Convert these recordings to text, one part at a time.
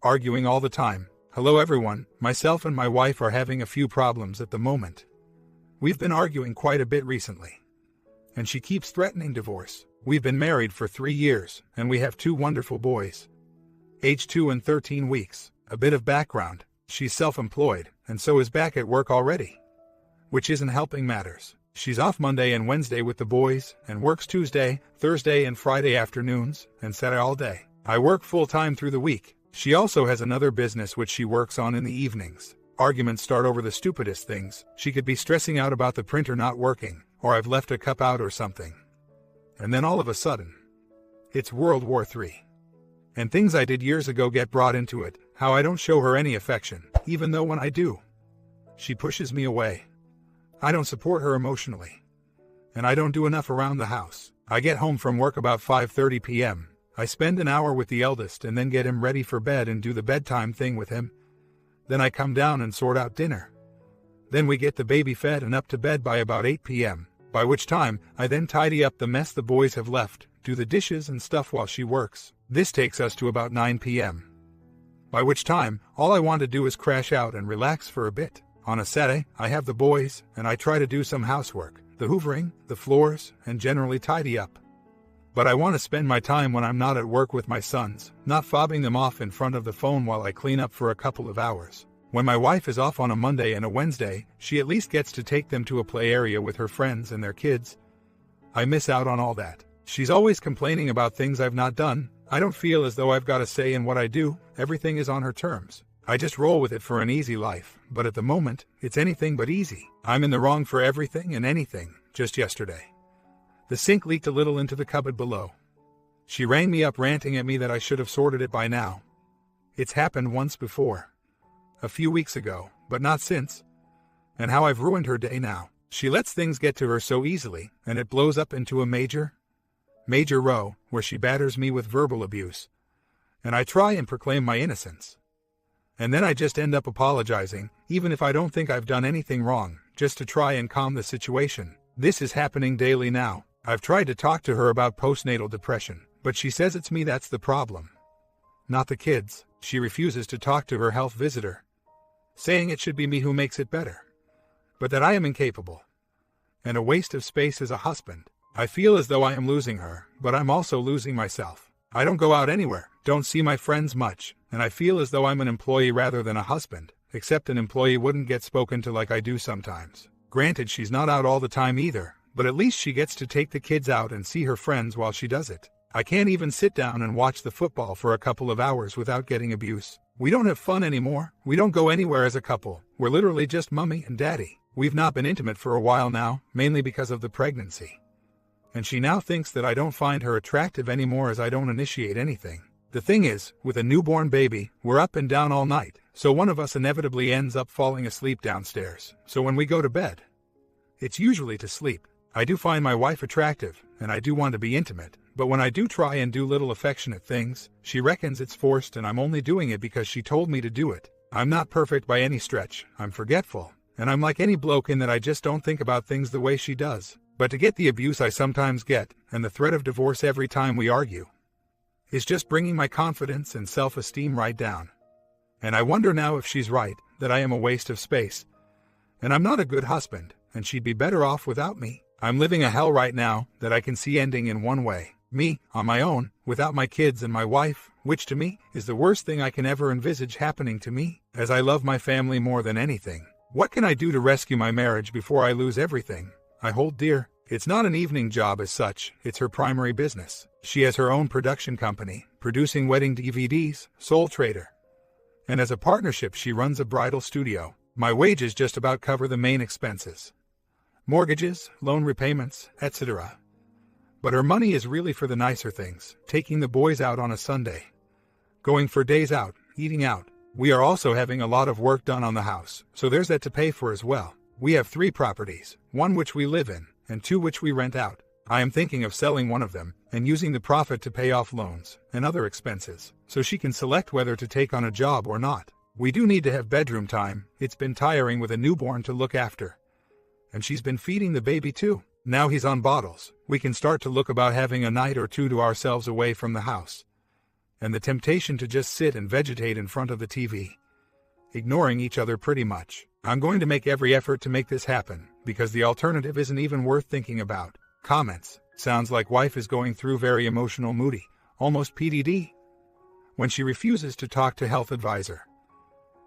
Arguing all the time. Hello everyone, myself and my wife are having a few problems at the moment. We've been arguing quite a bit recently. And she keeps threatening divorce. We've been married for 3 years, and we have 2 wonderful boys. Age 2 and 13 weeks. A bit of background. She's self-employed, and so is back at work already. Which isn't helping matters. She's off Monday and Wednesday with the boys, and works Tuesday, Thursday and Friday afternoons, and Saturday all day. I work full-time through the week. She also has another business which she works on in the evenings. Arguments start over the stupidest things. She could be stressing out about the printer not working, or I've left a cup out or something. And then all of a sudden, it's World War III. And things I did years ago get brought into it, how I don't show her any affection, even though when I do, she pushes me away. I don't support her emotionally. And I don't do enough around the house. I get home from work about 5:30 p.m. I spend an hour with the eldest and then get him ready for bed and do the bedtime thing with him. Then I come down and sort out dinner. Then we get the baby fed and up to bed by about 8 p.m., by which time I then tidy up the mess the boys have left, do the dishes and stuff while she works. This takes us to about 9 p.m. By which time, all I want to do is crash out and relax for a bit. On a Saturday, I have the boys, and I try to do some housework, the hoovering, the floors, and generally tidy up. But I want to spend my time when I'm not at work with my sons, not fobbing them off in front of the phone while I clean up for a couple of hours. When my wife is off on a Monday and a Wednesday, she at least gets to take them to a play area with her friends and their kids. I miss out on all that. She's always complaining about things I've not done. I don't feel as though I've got a say in what I do. Everything is on her terms. I just roll with it for an easy life, but at the moment, it's anything but easy. I'm in the wrong for everything and anything. Just yesterday, the sink leaked a little into the cupboard below. She rang me up ranting at me that I should have sorted it by now. It's happened once before. A few weeks ago, but not since. And how I've ruined her day now. She lets things get to her so easily, and it blows up into a major row, where she batters me with verbal abuse. And I try and proclaim my innocence. And then I just end up apologizing, even if I don't think I've done anything wrong, just to try and calm the situation. This is happening daily now. I've tried to talk to her about postnatal depression, but she says it's me that's the problem, not the kids. She refuses to talk to her health visitor, saying it should be me who makes it better, but that I am incapable, and a waste of space as a husband. I feel as though I am losing her, but I'm also losing myself. I don't go out anywhere, don't see my friends much, and I feel as though I'm an employee rather than a husband, except an employee wouldn't get spoken to like I do sometimes. Granted, she's not out all the time either, but at least she gets to take the kids out and see her friends while she does it. I can't even sit down and watch the football for a couple of hours without getting abuse. We don't have fun anymore. We don't go anywhere as a couple. We're literally just mommy and daddy. We've not been intimate for a while now, mainly because of the pregnancy. And she now thinks that I don't find her attractive anymore as I don't initiate anything. The thing is, with a newborn baby, we're up and down all night, so one of us inevitably ends up falling asleep downstairs. So when we go to bed, it's usually to sleep. I do find my wife attractive, and I do want to be intimate, but when I do try and do little affectionate things, she reckons it's forced and I'm only doing it because she told me to do it. I'm not perfect by any stretch, I'm forgetful, and I'm like any bloke in that I just don't think about things the way she does. But to get the abuse I sometimes get, and the threat of divorce every time we argue, is just bringing my confidence and self-esteem right down. And I wonder now if she's right, that I am a waste of space. And I'm not a good husband, and she'd be better off without me. I'm living a hell right now that I can see ending in one way. Me, on my own, without my kids and my wife, which to me is the worst thing I can ever envisage happening to me, as I love my family more than anything. What can I do to rescue my marriage before I lose everything I hold dear? It's not an evening job as such, it's her primary business. She has her own production company, producing wedding DVDs, sole trader. And as a partnership she runs a bridal studio. My wages just about cover the main expenses. Mortgages, loan repayments, etc. But her money is really for the nicer things, taking the boys out on a Sunday, going for days out, eating out. We are also having a lot of work done on the house, so there's that to pay for as well. We have 3 properties, 1 which we live in, and 2 which we rent out. I am thinking of selling one of them, and using the profit to pay off loans and other expenses, so she can select whether to take on a job or not. We do need to have bedroom time, it's been tiring with a newborn to look after. And she's been feeding the baby too. Now he's on bottles, we can start to look about having a night or 2 to ourselves away from the house. and the temptation to just sit and vegetate in front of the TV, ignoring each other pretty much. I'm going to make every effort to make this happen, because the alternative isn't even worth thinking about. Comments. Sounds like wife is going through very emotional moody, almost PDD. When she refuses to talk to health advisor.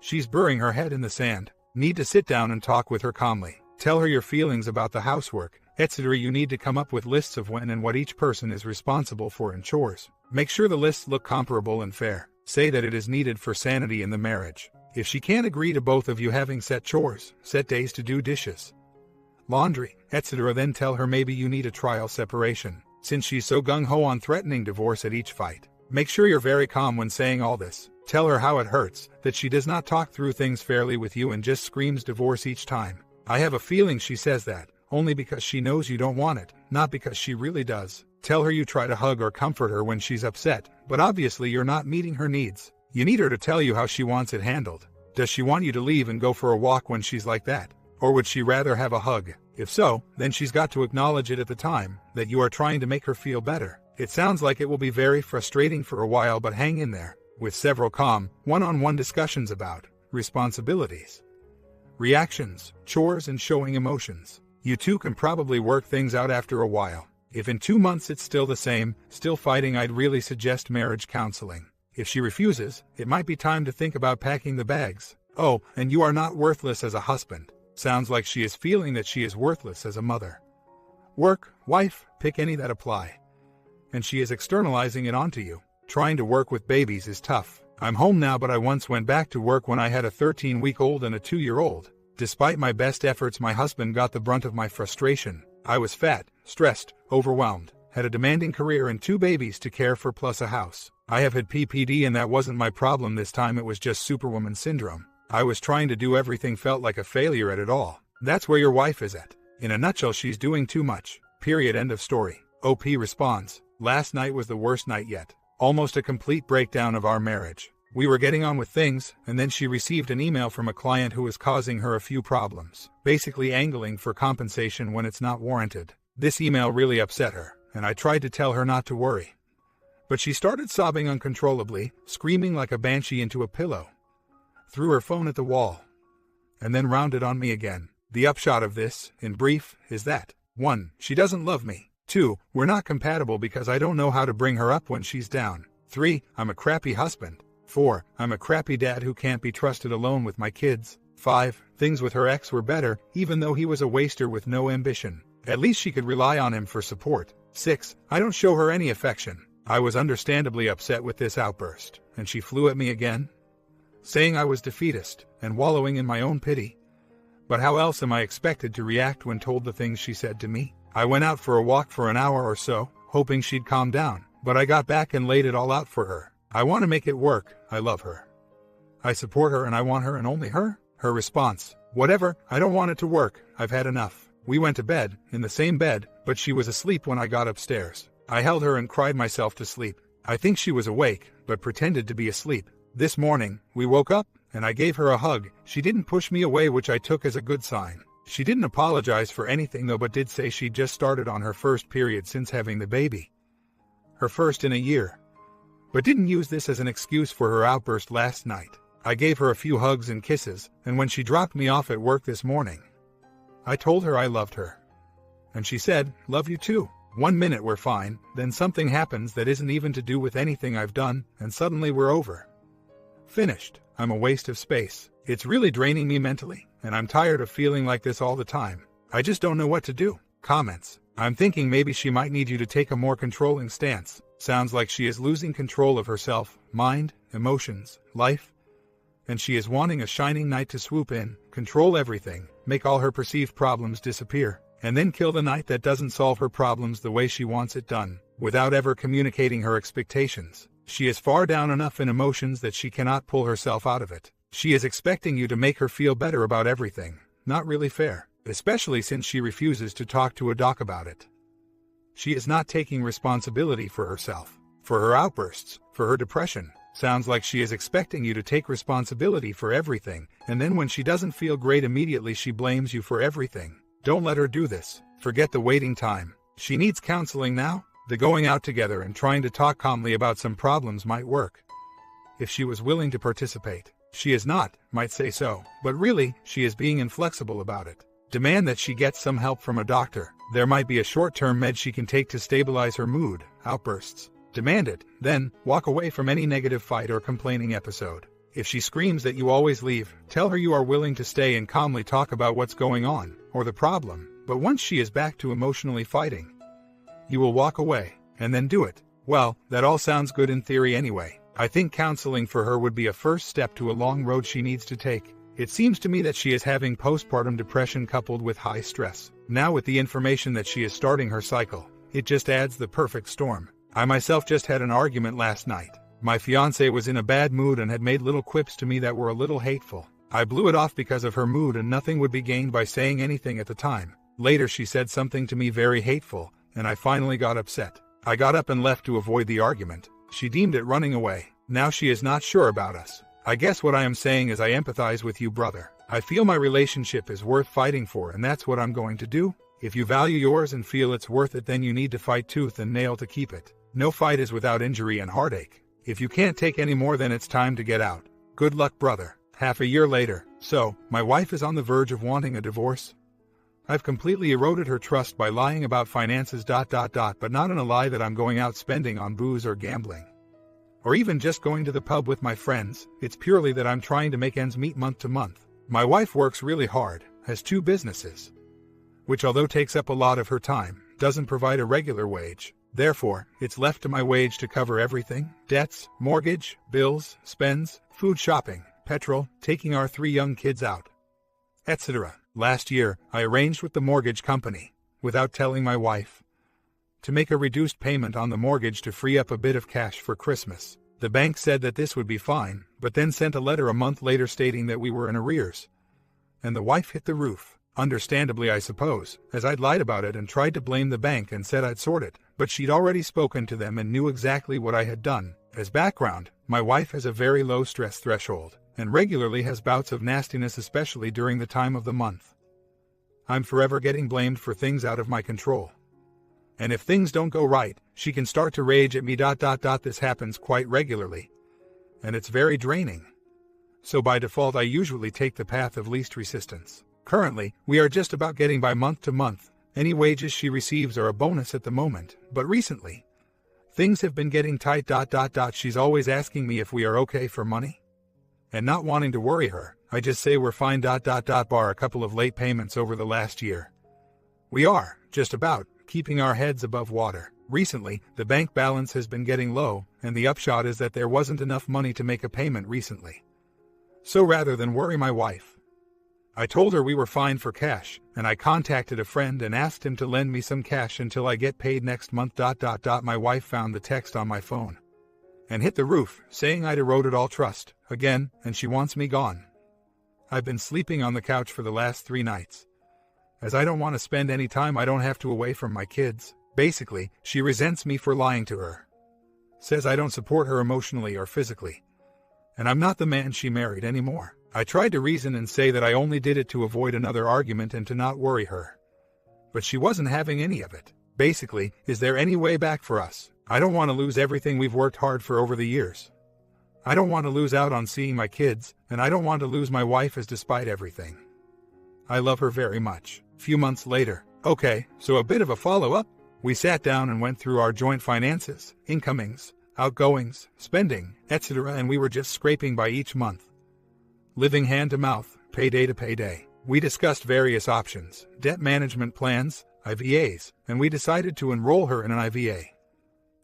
She's burying her head in the sand. Need to sit down and talk with her calmly. Tell her your feelings about the housework, etc. You need to come up with lists of when and what each person is responsible for in chores. Make sure the lists look comparable and fair. Say that it is needed for sanity in the marriage. If she can't agree to both of you having set chores, set days to do dishes, laundry, etc., then tell her maybe you need a trial separation. Since she's so gung-ho on threatening divorce at each fight, make sure you're very calm when saying all this. Tell her how it hurts, that she does not talk through things fairly with you and just screams divorce each time. I have a feeling she says that, only because she knows you don't want it, not because she really does. Tell her you try to hug or comfort her when she's upset, but obviously you're not meeting her needs. You need her to tell you how she wants it handled. Does she want you to leave and go for a walk when she's like that? Or would she rather have a hug? If so, then she's got to acknowledge it at the time, that you are trying to make her feel better. It sounds like it will be very frustrating for a while, but hang in there. With several calm, one-on-one discussions about responsibilities, reactions, chores, and showing emotions, you two can probably work things out after a while. If in 2 months it's still the same, still fighting, I'd really suggest marriage counseling. If she refuses, it might be time to think about packing the bags. Oh, and you are not worthless as a husband. Sounds like she is feeling that she is worthless as a mother. Work, wife, pick any that apply. And she is externalizing it onto you. Trying to work with babies is tough. I'm home now, but I once went back to work when I had a 13-week-old and a 2-year-old. Despite my best efforts, my husband got the brunt of my frustration. I was fat, stressed, overwhelmed, had a demanding career and 2 babies to care for plus a house. I have had PPD and that wasn't my problem this time, it was just superwoman syndrome. I was trying to do everything, felt like a failure at it all. That's where your wife is at. In a nutshell, she's doing too much. Period. End of story. OP responds. Last night was the worst night yet. Almost a complete breakdown of our marriage. We were getting on with things, and then she received an email from a client who was causing her a few problems, basically angling for compensation when it's not warranted. This email really upset her, and I tried to tell her not to worry. But she started sobbing uncontrollably, screaming like a banshee into a pillow, threw her phone at the wall, and then rounded on me again. The upshot of this, in brief, is that 1. She doesn't love me. 2. We're not compatible because I don't know how to bring her up when she's down. 3. I'm a crappy husband. 4. I'm a crappy dad who can't be trusted alone with my kids. 5. Things with her ex were better, even though he was a waster with no ambition. At least she could rely on him for support. 6. I don't show her any affection. I was understandably upset with this outburst, and she flew at me again, saying I was defeatist and wallowing in my own pity. But how else am I expected to react when told the things she said to me? I went out for a walk for an hour or so, hoping she'd calm down, but I got back and laid it all out for her. I want to make it work. I love her. I support her and I want her and only her. Her response: whatever, I don't want it to work. I've had enough. We went to bed, in the same bed, but she was asleep when I got upstairs. I held her and cried myself to sleep. I think she was awake, but pretended to be asleep. This morning, we woke up, and I gave her a hug. She didn't push me away, which I took as a good sign. She didn't apologize for anything though, but did say she'd just started on her first period since having the baby. Her first in a year. But didn't use this as an excuse for her outburst last night. I gave her a few hugs and kisses, and when she dropped me off at work this morning, I told her I loved her. And she said, "Love you too." 1 minute we're fine, then something happens that isn't even to do with anything I've done, and suddenly we're over. Finished. I'm a waste of space. It's really draining me mentally, and I'm tired of feeling like this all the time. I just don't know what to do. Comments. I'm thinking maybe she might need you to take a more controlling stance. Sounds like she is losing control of herself, mind, emotions, life, and she is wanting a shining knight to swoop in, control everything, make all her perceived problems disappear, and then kill the knight that doesn't solve her problems the way she wants it done, without ever communicating her expectations. She is far down enough in emotions that she cannot pull herself out of it. She is expecting you to make her feel better about everything. Not really fair, especially since she refuses to talk to a doc about it. She is not taking responsibility for herself, for her outbursts, for her depression. Sounds like she is expecting you to take responsibility for everything, and then when she doesn't feel great immediately she blames you for everything. Don't let her do this. Forget the waiting time. She needs counseling now. The going out together and trying to talk calmly about some problems might work, if she was willing to participate. She is not, might say so, but really, she is being inflexible about it. Demand that she gets some help from a doctor. There might be a short-term med she can take to stabilize her mood, outbursts. Demand it, then, walk away from any negative fight or complaining episode. If she screams that you always leave, tell her you are willing to stay and calmly talk about what's going on, or the problem, but once she is back to emotionally fighting, you will walk away, and then do it. Well, that all sounds good in theory anyway. I think counseling for her would be a first step to a long road she needs to take. It seems to me that she is having postpartum depression coupled with high stress. Now with the information that she is starting her cycle, it just adds the perfect storm. I myself just had an argument last night. My fiancé was in a bad mood and had made little quips to me that were a little hateful. I blew it off because of her mood and nothing would be gained by saying anything at the time. Later she said something to me very hateful, and I finally got upset. I got up and left to avoid the argument. She deemed it running away. Now she is not sure about us. I guess what I am saying is I empathize with you, brother. I feel my relationship is worth fighting for, and that's what I'm going to do. If you value yours and feel it's worth it, then you need to fight tooth and nail to keep it. No fight is without injury and heartache. If you can't take any more, then it's time to get out. Good luck, brother. Half a year later. So, my wife is on the verge of wanting a divorce. I've completely eroded her trust by lying about finances ... but not in a lie that I'm going out spending on booze or gambling, or even just going to the pub with my friends. It's purely that I'm trying to make ends meet month to month. My wife works really hard, has 2 businesses, which although takes up a lot of her time, doesn't provide a regular wage. Therefore, it's left to my wage to cover everything: debts, mortgage, bills, spends, food, shopping, petrol, taking our 3 young kids out, etc. Last year, I arranged with the mortgage company, without telling my wife, to make a reduced payment on the mortgage to free up a bit of cash for Christmas. The bank said that this would be fine, but then sent a letter a month later stating that we were in arrears. And the wife hit the roof. Understandably, I suppose, as I'd lied about it and tried to blame the bank and said I'd sort it, but she'd already spoken to them and knew exactly what I had done. As background, my wife has a very low stress threshold, and regularly has bouts of nastiness, especially during the time of the month. I'm forever getting blamed for things out of my control. And if things don't go right, she can start to rage at me. This happens quite regularly, and it's very draining. So by default, I usually take the path of least resistance. Currently, we are just about getting by month to month. Any wages she receives are a bonus at the moment, but recently, things have been getting tight. She's always asking me if we are okay for money. And not wanting to worry her, I just say we're fine. Bar a couple of late payments over the last year. We are, just about, keeping our heads above water. Recently, the bank balance has been getting low, and the upshot is that there wasn't enough money to make a payment recently. So rather than worry my wife, I told her we were fine for cash, and I contacted a friend and asked him to lend me some cash until I get paid next month. My wife found the text on my phone and hit the roof, saying I'd eroded all trust, again, and she wants me gone. I've been sleeping on the couch for the last 3 nights, as I don't want to spend any time I don't have to away from my kids. Basically, she resents me for lying to her, says I don't support her emotionally or physically, and I'm not the man she married anymore. I tried to reason and say that I only did it to avoid another argument and to not worry her, but she wasn't having any of it. Basically, is there any way back for us? I don't want to lose everything we've worked hard for over the years. I don't want to lose out on seeing my kids, and I don't want to lose my wife, as despite everything, I love her very much. Few months later. Okay, so a bit of a follow-up. We sat down and went through our joint finances, incomings, outgoings, spending, etc., and we were just scraping by each month, living hand to mouth, payday to payday. We discussed various options, debt management plans, IVAs, and we decided to enroll her in an IVA,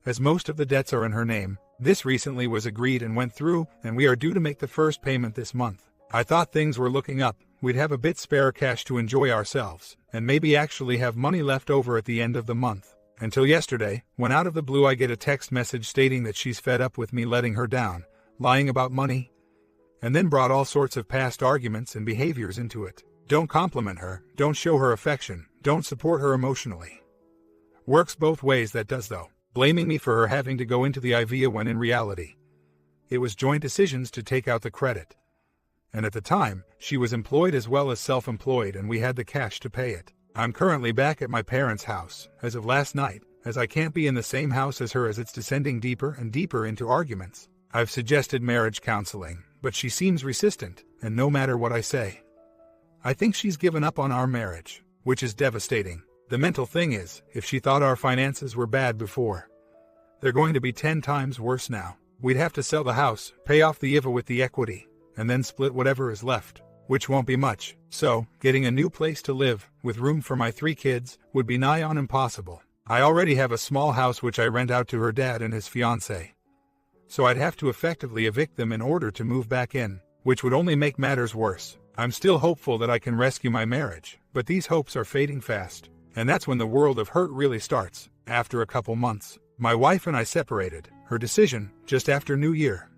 as most of the debts are in her name. This recently was agreed and went through, and we are due to make the first payment this month. I thought things were looking up. We'd have a bit spare cash to enjoy ourselves, and maybe actually have money left over at the end of the month. Until yesterday, when out of the blue I get a text message stating that she's fed up with me letting her down, lying about money, and then brought all sorts of past arguments and behaviors into it. Don't compliment her, don't show her affection, don't support her emotionally. Works both ways, that does though. Blaming me for her having to go into the IVA when in reality, it was joint decisions to take out the credit. And at the time, she was employed as well as self-employed, and we had the cash to pay it. I'm currently back at my parents' house, as of last night, as I can't be in the same house as her as it's descending deeper and deeper into arguments. I've suggested marriage counseling, but she seems resistant, and no matter what I say, I think she's given up on our marriage, which is devastating. The mental thing is, if she thought our finances were bad before, they're going to be 10 times worse now. We'd have to sell the house, pay off the IVA with the equity, and then split whatever is left, which won't be much. So, getting a new place to live, with room for my 3 kids, would be nigh on impossible. I already have a small house which I rent out to her dad and his fiancée, so I'd have to effectively evict them in order to move back in, which would only make matters worse. I'm still hopeful that I can rescue my marriage, but these hopes are fading fast, and that's when the world of hurt really starts. After a couple months, my wife and I separated, her decision, just after New Year.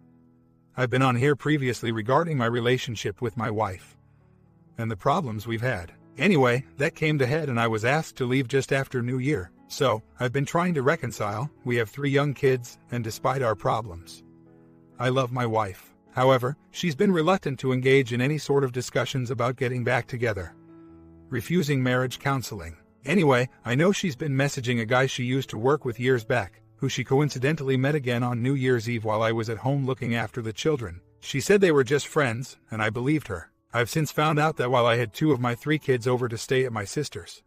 I've been on here previously regarding my relationship with my wife and the problems we've had. Anyway, that came to head and I was asked to leave just after New Year. So, I've been trying to reconcile. We have 3 young kids, and despite our problems, I love my wife. However, she's been reluctant to engage in any sort of discussions about getting back together, refusing marriage counseling. Anyway, I know she's been messaging a guy she used to work with years back, who she coincidentally met again on New Year's Eve while I was at home looking after the children. She said they were just friends, and I believed her. I've since found out that while I had 2 of my 3 kids over to stay at my sister's,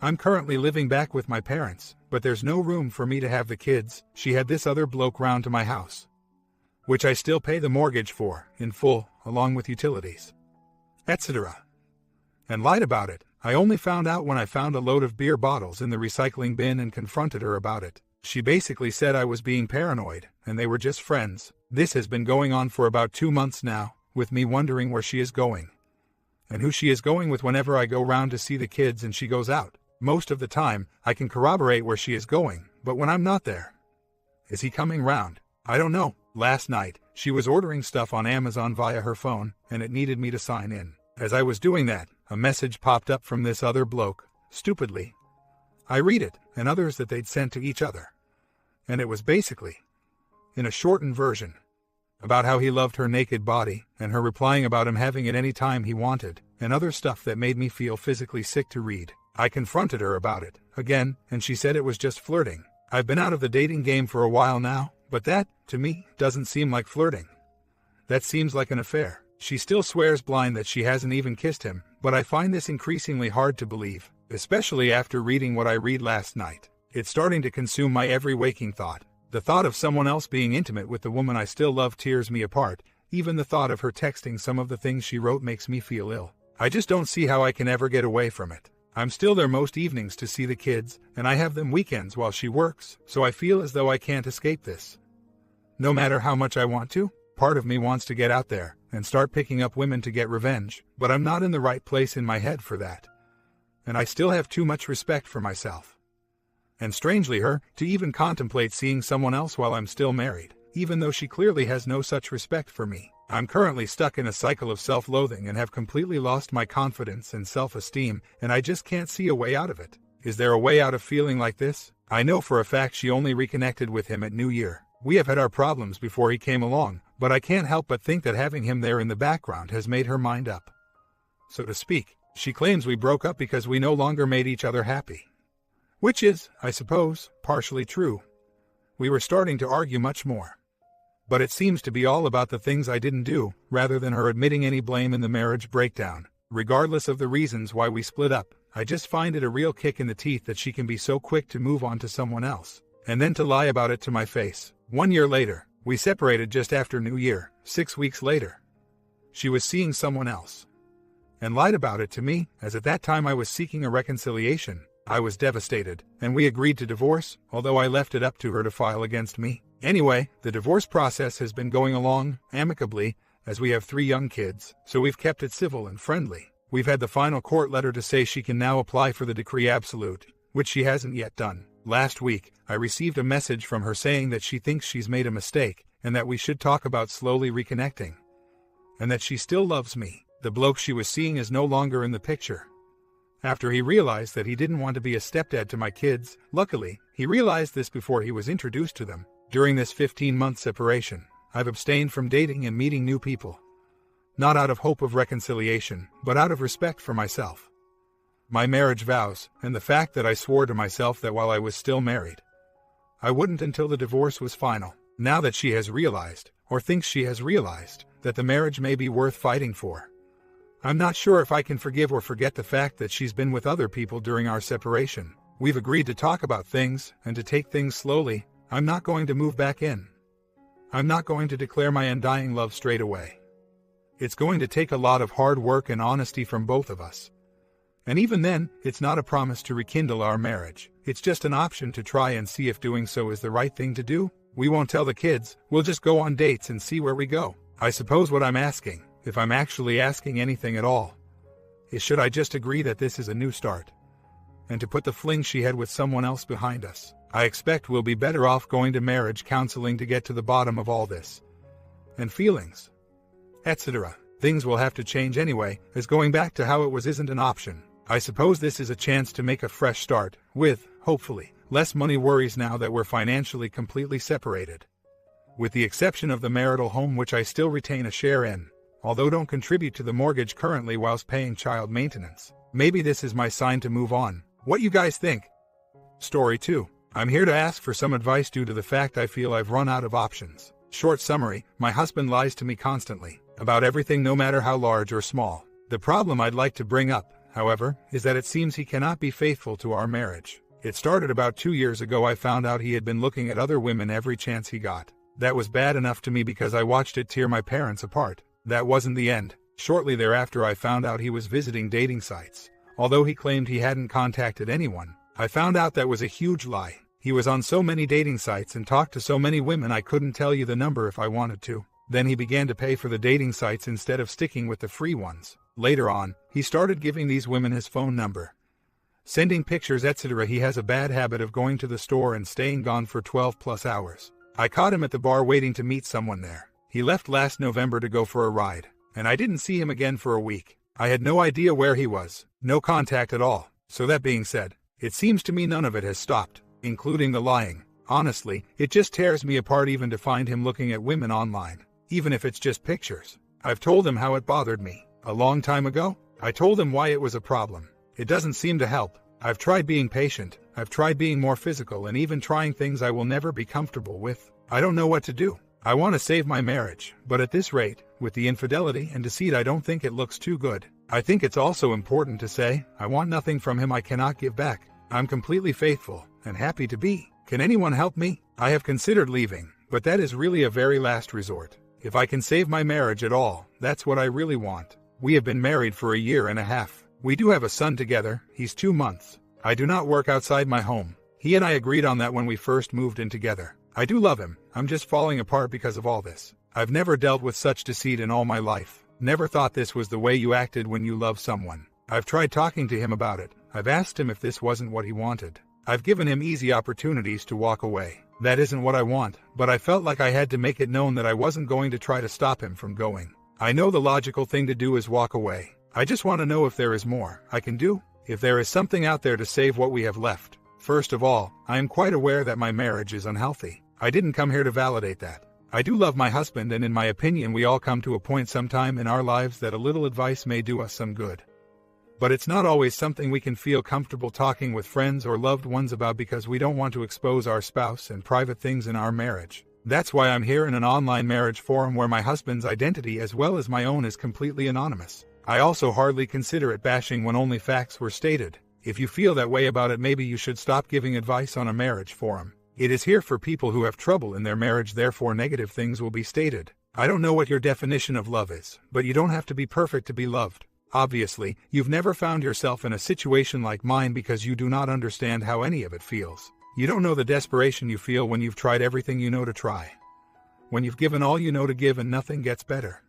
I'm currently living back with my parents, but there's no room for me to have the kids. She had this other bloke round to my house, which I still pay the mortgage for, in full, along with utilities, etc., and lied about it. I only found out when I found a load of beer bottles in the recycling bin and confronted her about it. She basically said I was being paranoid, and they were just friends. This has been going on for about 2 months now, with me wondering where she is going, and who she is going with whenever I go round to see the kids and she goes out. Most of the time, I can corroborate where she is going, but when I'm not there, is he coming round? I don't know. Last night, she was ordering stuff on Amazon via her phone, and it needed me to sign in. As I was doing that, a message popped up from this other bloke, stupidly. I read it, and others that they'd sent to each other. And it was basically, in a shortened version, about how he loved her naked body, and her replying about him having it any time he wanted, and other stuff that made me feel physically sick to read. I confronted her about it, again, and she said it was just flirting. I've been out of the dating game for a while now, but that, to me, doesn't seem like flirting. That seems like an affair. She still swears blind that she hasn't even kissed him, but I find this increasingly hard to believe, especially after reading what I read last night. It's starting to consume my every waking thought. The thought of someone else being intimate with the woman I still love tears me apart. Even the thought of her texting some of the things she wrote makes me feel ill. I just don't see how I can ever get away from it. I'm still there most evenings to see the kids, and I have them weekends while she works, so I feel as though I can't escape this. No matter how much I want to, part of me wants to get out there and start picking up women to get revenge, but I'm not in the right place in my head for that. And I still have too much respect for myself, and strangely her, to even contemplate seeing someone else while I'm still married, even though she clearly has no such respect for me. I'm currently stuck in a cycle of self-loathing and have completely lost my confidence and self-esteem, and I just can't see a way out of it. Is there a way out of feeling like this? I know for a fact she only reconnected with him at New Year. We have had our problems before he came along, but I can't help but think that having him there in the background has made her mind up, so to speak. She claims we broke up because we no longer made each other happy, which is, I suppose, partially true. We were starting to argue much more, but it seems to be all about the things I didn't do, rather than her admitting any blame in the marriage breakdown. Regardless of the reasons why we split up, I just find it a real kick in the teeth that she can be so quick to move on to someone else, and then to lie about it to my face. 1 year later, we separated just after New Year. 6 weeks later, she was seeing someone else, and lied about it to me, as at that time I was seeking a reconciliation. I was devastated, and we agreed to divorce, although I left it up to her to file against me. Anyway, the divorce process has been going along amicably, as we have 3 young kids, so we've kept it civil and friendly. We've had the final court letter to say she can now apply for the decree absolute, which she hasn't yet done. Last week, I received a message from her saying that she thinks she's made a mistake, and that we should talk about slowly reconnecting, and that she still loves me. The bloke she was seeing is no longer in the picture. After he realized that he didn't want to be a stepdad to my kids, luckily, he realized this before he was introduced to them. During this 15-month separation, I've abstained from dating and meeting new people. Not out of hope of reconciliation, but out of respect for myself. my marriage vows, and the fact that I swore to myself that while I was still married, I wouldn't until the divorce was final. Now that she has realized, or thinks she has realized, that the marriage may be worth fighting for, I'm not sure if I can forgive or forget the fact that she's been with other people during our separation. We've agreed to talk about things and to take things slowly. I'm not going to move back in. I'm not going to declare my undying love straight away. It's going to take a lot of hard work and honesty from both of us. And even then, it's not a promise to rekindle our marriage. It's just an option to try and see if doing so is the right thing to do. We won't tell the kids, we'll just go on dates and see where we go. I suppose what I'm asking, if I'm actually asking anything at all, is should I just agree that this is a new start, and to put the fling she had with someone else behind us? I expect we'll be better off going to marriage counseling to get to the bottom of all this. And feelings, etc. Things will have to change anyway, as going back to how it was isn't an option. I suppose this is a chance to make a fresh start, with, hopefully, less money worries now that we're financially completely separated. With the exception of the marital home which I still retain a share in, although don't contribute to the mortgage currently whilst paying child maintenance. Maybe this is my sign to move on. What you guys think? Story 2. I'm here to ask for some advice due to the fact I feel I've run out of options. Short summary, my husband lies to me constantly, about everything no matter how large or small. The problem I'd like to bring up, however, is that it seems he cannot be faithful to our marriage. It started about 2 years ago. I found out he had been looking at other women every chance he got. That was bad enough to me because I watched it tear my parents apart. That wasn't the end. Shortly thereafter I found out he was visiting dating sites. Although he claimed he hadn't contacted anyone, I found out that was a huge lie. He was on so many dating sites and talked to so many women I couldn't tell you the number if I wanted to. Then he began to pay for the dating sites instead of sticking with the free ones. Later on, he started giving these women his phone number, sending pictures, etc. He has a bad habit of going to the store and staying gone for 12 plus hours. I caught him at the bar waiting to meet someone there. He left last November to go for a ride, and I didn't see him again for a week. I had no idea where he was, no contact at all. So that being said, it seems to me none of it has stopped, including the lying. Honestly, it just tears me apart even to find him looking at women online, even if it's just pictures. I've told him how it bothered me. A long time ago, I told him why it was a problem. It doesn't seem to help. I've tried being patient, I've tried being more physical, and even trying things I will never be comfortable with. I don't know what to do. I want to save my marriage, but at this rate, with the infidelity and deceit, I don't think it looks too good. I think it's also important to say, I want nothing from him I cannot give back. I'm completely faithful, and happy to be. Can anyone help me? I have considered leaving, but that is really a very last resort. If I can save my marriage at all, that's what I really want. We have been married for a year and a half. We do have a son together, he's 2 months. I do not work outside my home. He and I agreed on that when we first moved in together. I do love him, I'm just falling apart because of all this. I've never dealt with such deceit in all my life. Never thought this was the way you acted when you love someone. I've tried talking to him about it. I've asked him if this wasn't what he wanted. I've given him easy opportunities to walk away. That isn't what I want, but I felt like I had to make it known that I wasn't going to try to stop him from going. I know the logical thing to do is walk away. I just want to know if there is more I can do, if there is something out there to save what we have left. First of all, I am quite aware that my marriage is unhealthy. I didn't come here to validate that. I do love my husband, and in my opinion we all come to a point sometime in our lives that a little advice may do us some good. But it's not always something we can feel comfortable talking with friends or loved ones about because we don't want to expose our spouse and private things in our marriage. That's why I'm here in an online marriage forum where my husband's identity as well as my own is completely anonymous. I also hardly consider it bashing when only facts were stated. If you feel that way about it, maybe you should stop giving advice on a marriage forum. It is here for people who have trouble in their marriage, therefore negative things will be stated. I don't know what your definition of love is, but you don't have to be perfect to be loved. Obviously, you've never found yourself in a situation like mine because you do not understand how any of it feels. You don't know the desperation you feel when you've tried everything you know to try. When you've given all you know to give and nothing gets better.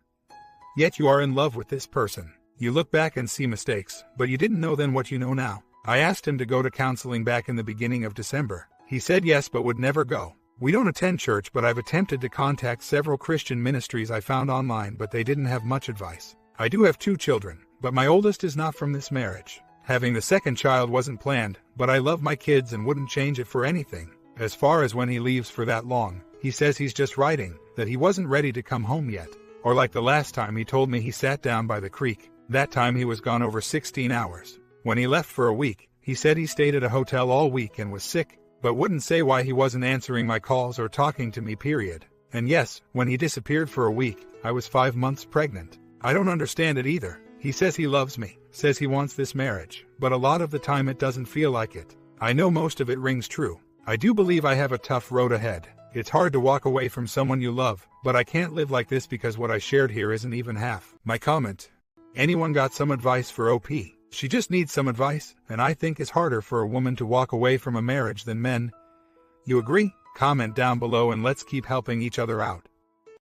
Yet you are in love with this person. You look back and see mistakes, but you didn't know then what you know now. I asked him to go to counseling back in the beginning of December. He said yes but would never go. We don't attend church, but I've attempted to contact several Christian ministries I found online, but they didn't have much advice. I do have 2 children, but my oldest is not from this marriage. Having the second child wasn't planned, but I love my kids and wouldn't change it for anything. As far as when he leaves for that long, he says he's just writing, that he wasn't ready to come home yet. Or like the last time he told me he sat down by the creek. That time he was gone over 16 hours. When he left for a week, he said he stayed at a hotel all week and was sick, but wouldn't say why he wasn't answering my calls or talking to me, period. And yes, when he disappeared for a week, I was 5 months pregnant. I don't understand it either. He says he loves me, says he wants this marriage, but a lot of the time it doesn't feel like it. I know most of it rings true. I do believe I have a tough road ahead. It's hard to walk away from someone you love, but I can't live like this because what I shared here isn't even half. My comment. Anyone got some advice for OP? She just needs some advice, and I think it's harder for a woman to walk away from a marriage than men. You agree? Comment down below and let's keep helping each other out.